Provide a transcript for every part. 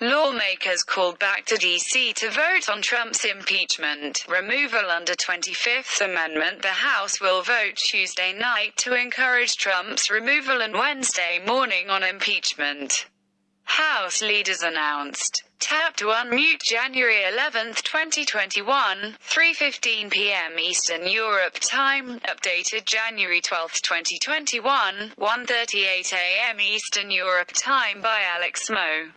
Lawmakers called back to D.C. to vote on Trump's impeachment removal under 25th Amendment. The House will vote Tuesday night to encourage Trump's removal and Wednesday morning on impeachment. House leaders announced. Tap to unmute January 11, 2021, 3:15 p.m. Eastern Europe Time. Updated January 12, 2021, 1:38 a.m. Eastern Europe Time by Alex Mo.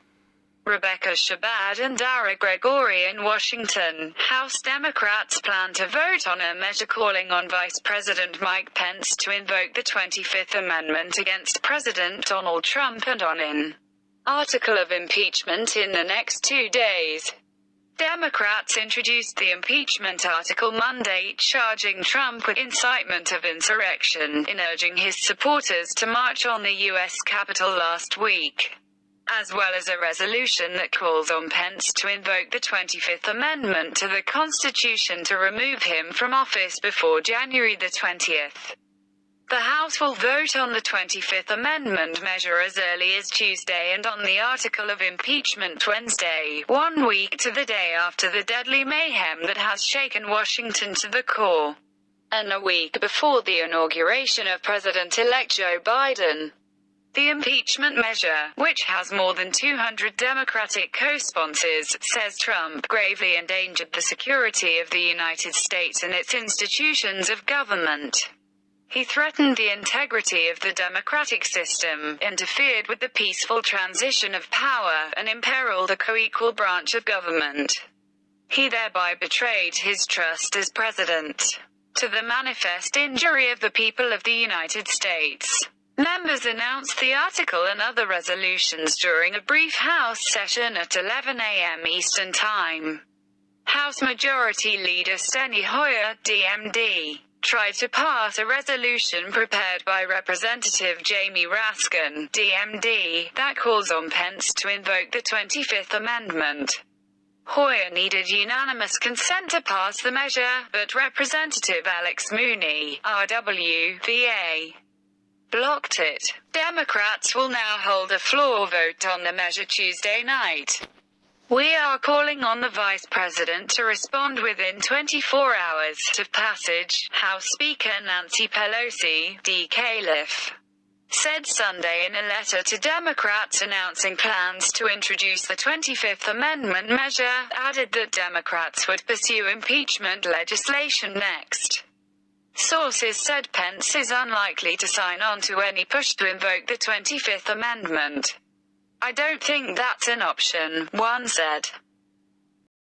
Rebecca Shabbat and Dara Gregory in Washington. House Democrats plan to vote on a measure calling on Vice President Mike Pence to invoke the 25th Amendment against President Donald Trump and on an article of impeachment in the next 2 days. Democrats introduced the impeachment article Monday, charging Trump with incitement of insurrection in urging his supporters to march on the U.S. Capitol last week, as well as a resolution that calls on Pence to invoke the 25th Amendment to the Constitution to remove him from office before January the 20th. The House will vote on the 25th Amendment measure as early as Tuesday and on the article of impeachment Wednesday, 1 week to the day after the deadly mayhem that has shaken Washington to the core, and a week before the inauguration of President-elect Joe Biden. The impeachment measure, which has more than 200 Democratic co-sponsors, says Trump gravely endangered the security of the United States and its institutions of government. He threatened the integrity of the democratic system, interfered with the peaceful transition of power, and imperiled a co-equal branch of government. He thereby betrayed his trust as president, to the manifest injury of the people of the United States. Members announced the article and other resolutions during a brief House session at 11 a.m. Eastern Time. House Majority Leader Steny Hoyer, DMD, tried to pass a resolution prepared by Representative Jamie Raskin, DMD, that calls on Pence to invoke the 25th Amendment. Hoyer needed unanimous consent to pass the measure, but Representative Alex Mooney, RW, VA, blocked it. Democrats will now hold a floor vote on the measure Tuesday night. We are calling on the Vice President to respond within 24 hours of passage, House Speaker Nancy Pelosi, D. Califf, said Sunday in a letter to Democrats announcing plans to introduce the 25th Amendment measure, added that Democrats would pursue impeachment legislation next. Sources said Pence is unlikely to sign on to any push to invoke the 25th Amendment. I don't think that's an option, one said.